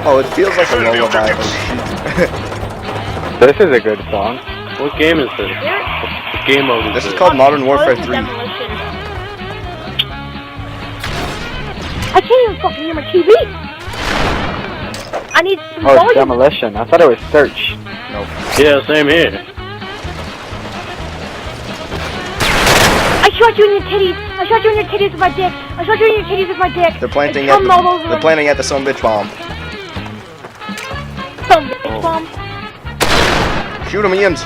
Oh, it feels like a lullaby. This is a good song. What game is this? What game mode is This this? is called Modern Warfare 3. Demolition. I can't even fucking hear my TV. I need some Oh, it's volume. demolition. I thought it was search. Nope. Yeah, same here. I shot you in your titties. I shot you in your titties with my dick. I shot you in your titties with my dick. They're planting It's all over they're planting at the son bitch bomb. Some bitch bomb. Shoot him, Ian's.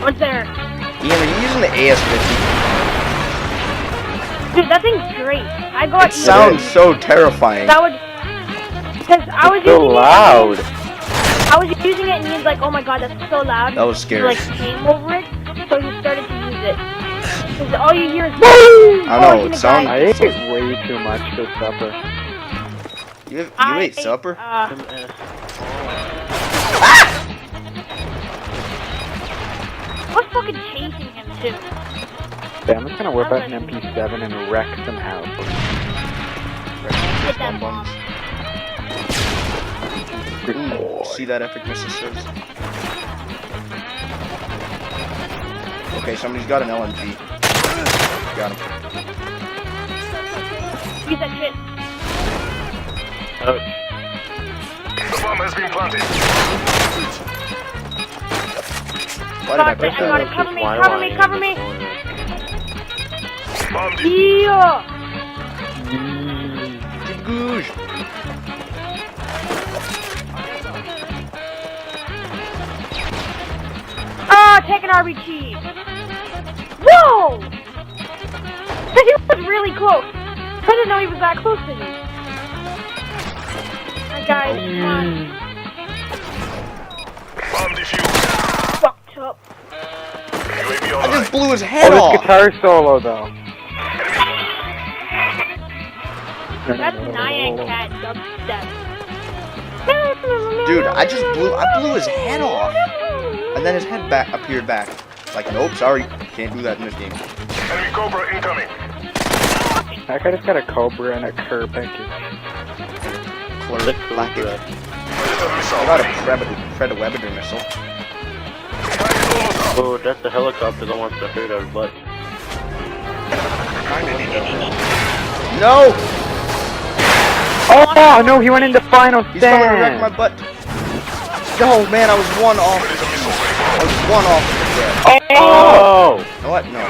What's there? Ian, are you using the AS-50? Dude, that thing's great. I got It sounds so terrifying. that would, because I was So using loud. I was using it and he was like, oh my god, that's so loud. That was scary. He like came over it, so he started to use it. Because all you hear is boom! I know, it sounds- I ate way too much for supper. You ate supper? I was fucking chasing him too. Okay, I'm just gonna whip out an MP7 and wreck some house. Hit that bomb. Ooh, see that epic missile says? Okay, somebody's got an LMG. Got him. Use that shit. Ouch. The bomb has been planted. Why did I Got press it, I got it. that? Cover me, cover me, cover me. Bomb defused. Yeah! Goosh. Ah, take an RBG. Whoa! He was really close. I didn't know he was that close to me. Alright guys, come on. Bomb defused. Fucked up. UAV I online. just blew his head Oh, off. this guitar solo though. That's Nyan Cat dubstep. Dude, I blew his head off. And then his head appeared back. Like, nope, sorry. Can't do that in this game. Enemy Cobra incoming. That guy just got a Cobra and a Kerr, thank you. Black. Predator I missile. got a Predator missile. Oh, that's the helicopter that wants to hurt our butt. No! Oh no, he went into final He's coming to wreck my stand. butt. No, man, I was one off. I was one off. Yeah. Oh! You know what? No.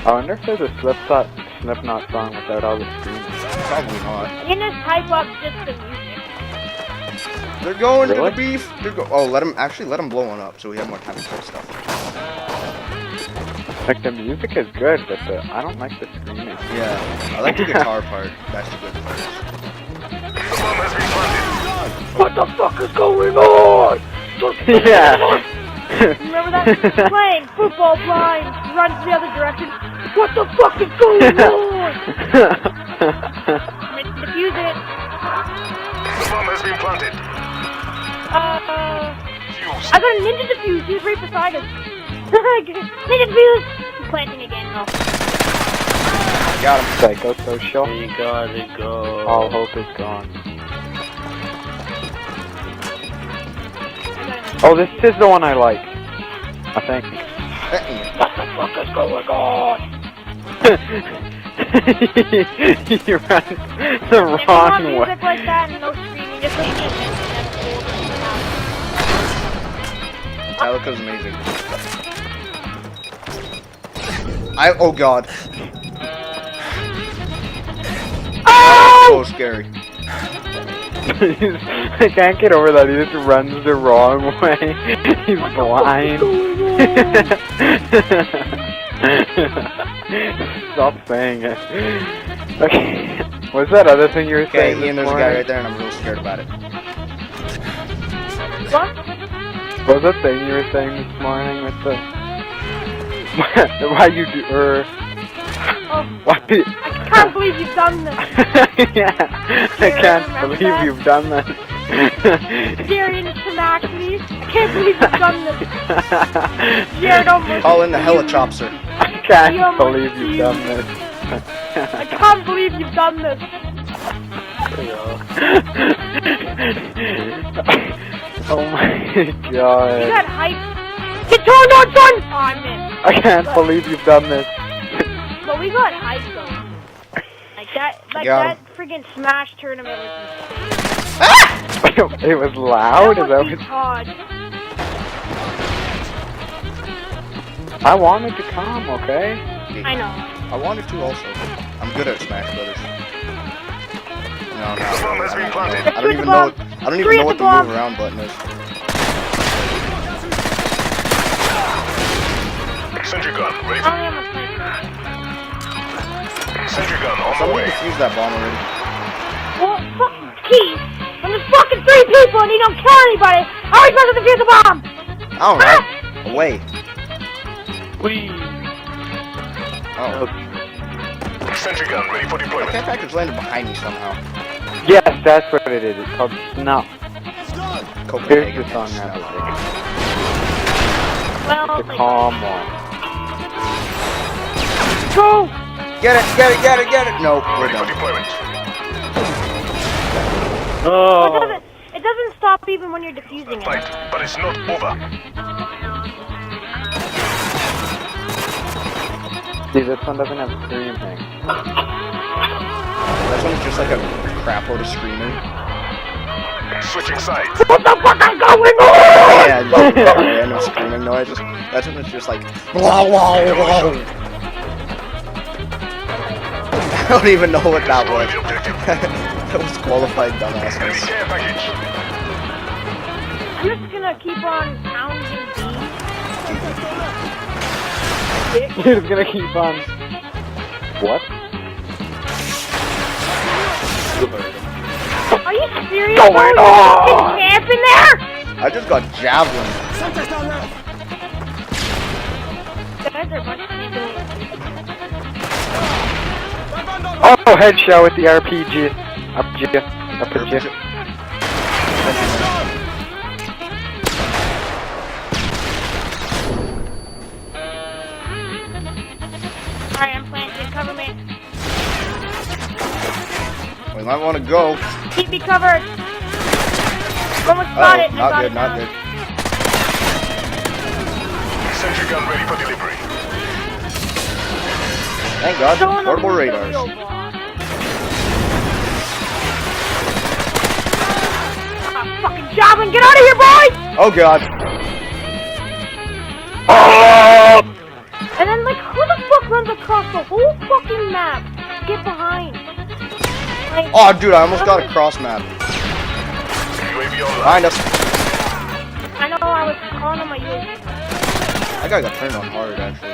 I wonder if there's a Slipknot song without all the screaming. Probably not. In this hype up just the music. They're going Really? to the beef. Oh, let them blow one up so we have more time to play stuff. Like the music is good, but I don't like the screaming. Yeah, I like the guitar part. That's the good part. The bomb has been planted. What the fuck is going on? Yeah. Remember that? Playing football blind, runs the other direction. What the fuck is going on? Defuse it. The bomb has been planted. Fused. I got a ninja defuse. He's right beside us. Ninja defuse. He's planting again. No. Got him. Psychosocial. You gotta go. All hope is gone. Oh, this is the one I like. I think. What the fuck is going on? You ran the If you want wrong way. music like that and no screaming, just listen to it. Metallica's amazing. Oh god. Oh! So scary. I can't get over that. He just runs the wrong way. He's blind. Stop saying it. Okay. What's that other thing you were Okay, saying? Ian, this there's a guy morning? right there and I'm real scared about it. What? What was that thing you were saying this morning with the... why you do... Oh, why... I can't believe you've done this. Yeah, I can't believe you've done that. Darian smacked me. I can't believe you've done this. Jared almost. Call in the helichopper. I can't believe you've done this. I can't believe you've done this. There you go. Oh my You god. got hype. Get turned on, son! Oh, I missed. I can't believe you've done this. But we got hype though. Like Got that friggin' Smash tournament was It was loud? Is that what... hard. I wanted to come, okay? I know. I wanted to also. I'm good at Smash Brothers. No, The bomb has been planted. I don't even know. I don't even know what the move around button is. Sentry gun ready I for only have a sniper. sentry gun on the Somebody way. defused that bomb already. Well, fucking Keith. When there's fucking 3 people and you don't kill anybody, how are you supposed to defuse the bomb? I don't know. Away. Whee! Oh. Sentry gun ready for deployment. TeamTacticl landed behind me somehow. Yes, that's what it is. It's called Snuff. Here's Copenhagen. the song I like. Well, The calm one. go. Get it, get it, get it, get it. Nope, we're Ready for done. deployment. Oh! It doesn't stop even when you're defusing it. Fight, but it's not over. See, this one doesn't have a scream thing. That one's just like a crap load of screaming. Switching sides. What the fuck is going on? Yeah, just random screaming noises. That's when it's just like blah blah blah. I don't even know what that Destroy was. the objective. That was qualified Enemy dumbasses. care package. I'm just gonna keep on pounding You're just gonna keep on... What? Are you serious? Going bro? on. You fucking camp in there? I just got javelin. Guys are a bunch of people. Oh, headshot with the RPG. RPG. Alright, I'm planting. Cover me. We might want to go. Keep me covered. Someone spot it. Oh, I not got good, it not now. good. Sentry gun ready for delivery. Thank God, Someone portable on the radars. field wall. Ah, fucking javelin, get out of here, boys! Oh God. And then, like, who the fuck runs across the whole fucking map to get behind? Like, Oh, dude, I almost got a cross map. UAV online. Behind us. I know I was calling on my UAV. That guy got turned on hard, actually.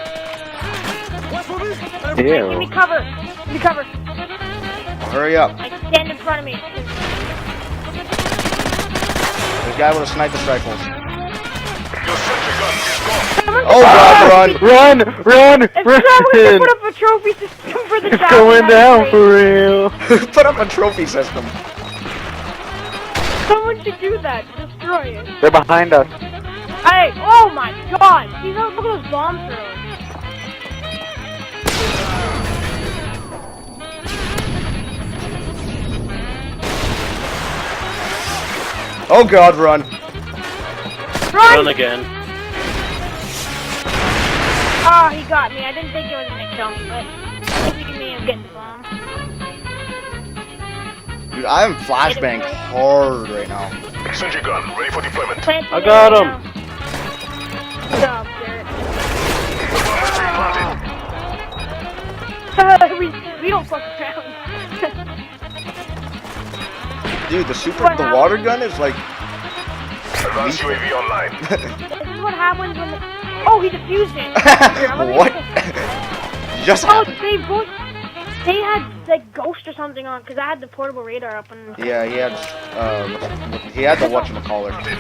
Give me Ew. cover. Give me cover. Oh, hurry up. Like, stand in front of me. There's a guy with a sniper's rifles. Your sentry gun is gone. Oh God, run! Run! Run! It's probably to Run! put up a trophy system for the It's javelin. going That's down great. for real. Put up a trophy system. Someone should do that. Destroy it. They're behind us. Hey, oh my god. See, look at those bomb throws. Oh God, run! Run! Run again. Oh, he got me. I didn't think he was gonna kill me, but I think he may have getting the bomb. Dude, I am flashbang hard right now. Sentry gun ready for deployment. Planting I got it him. now. Good job, Garrett. The bomb has been planted. we don't fuck around. Dude, the What the happened? water gun is like. Advanced UAV online. This is what happens when the... Oh, he defused it. Here, I'm gonna What? get- Just Oh, happened. they had like Ghost or something on because I had the portable radar up and Yeah, he had the whatchamacallit thing.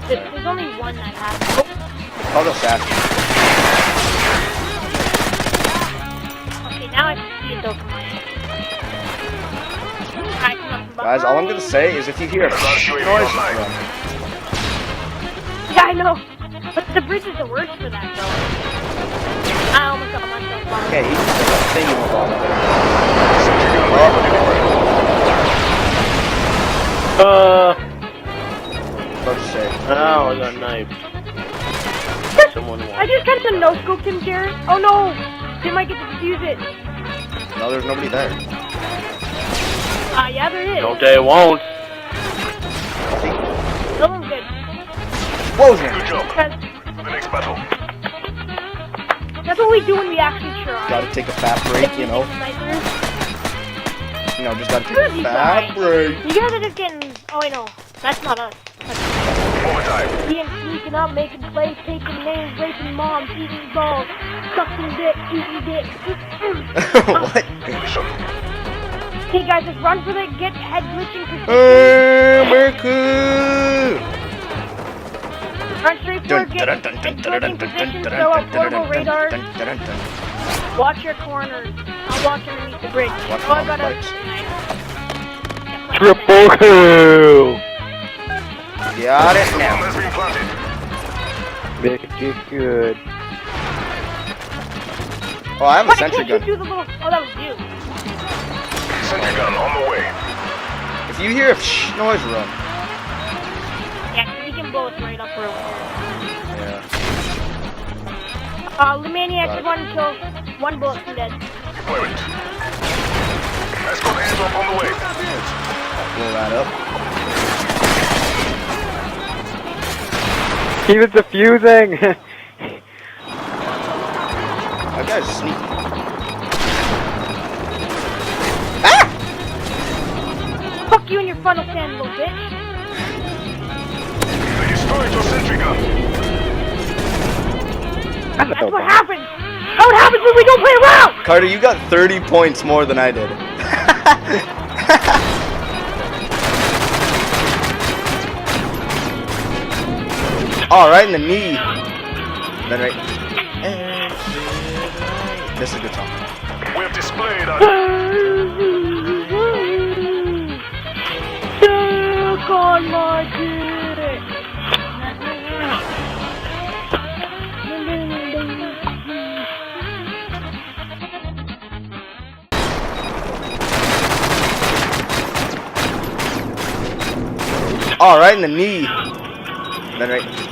there's only one that has. Called a sash. Okay, now I can see it though from my end. Alright, come on, Guys, all I'm gonna say is if you hear a Advanced UAV noise, online. run. Yeah, I know. But the bridge is the worst for that, though. I almost got myself bombed. Okay, he's just like a thingy bomb. What to say? Ow, I got knifed. Someone I won. just kind of no-scoped him, Jared. Oh no! They might get to defuse it. No, there's nobody there. Yeah, there is. No, they won't. Someone's good. Whoa, Good man. job. Because The next battle. that's what we do when we actually try. Gotta take a fat break, you know. Snipers. You know, just gotta take Good, a you fat guys. break. You guys are just getting. Oh, I know. That's not us. Overtime. Being sneaking up, making plays, taking names, raping moms, eating balls, sucking dick, eating dick. What? Mission. Hey guys, just run for the get head glitching position. America! Run straight for it, get head glitching position, throw out portable radars. Watch your corners. I'll watch underneath the bridge. Watch Oh, I all got the a... lights. Triple kill! Got it Bomb now. has been planted. Make it good. Oh, I have a What? I sentry can't shoot gun. through the little... Oh, that was you. Sentry gun on the way. If you hear a noise, run. Yeah, 'cause he can blow us right up real quick. Yeah. The maniacs is one kill, one bullet from dead. Deployment. Escort airdrop on the way. Blow that up. He was defusing! That guy's sneaky. Fuck you and your funnel stand, little bitch. They destroyed your sentry gun. That's what happens. That's what happens when we don't play around. Carter, you got 30 points more than I did. Oh, right in the knee. Then right. This is a good song. We have displayed our... Suck on my dick. Oh, right in the knee. Then right.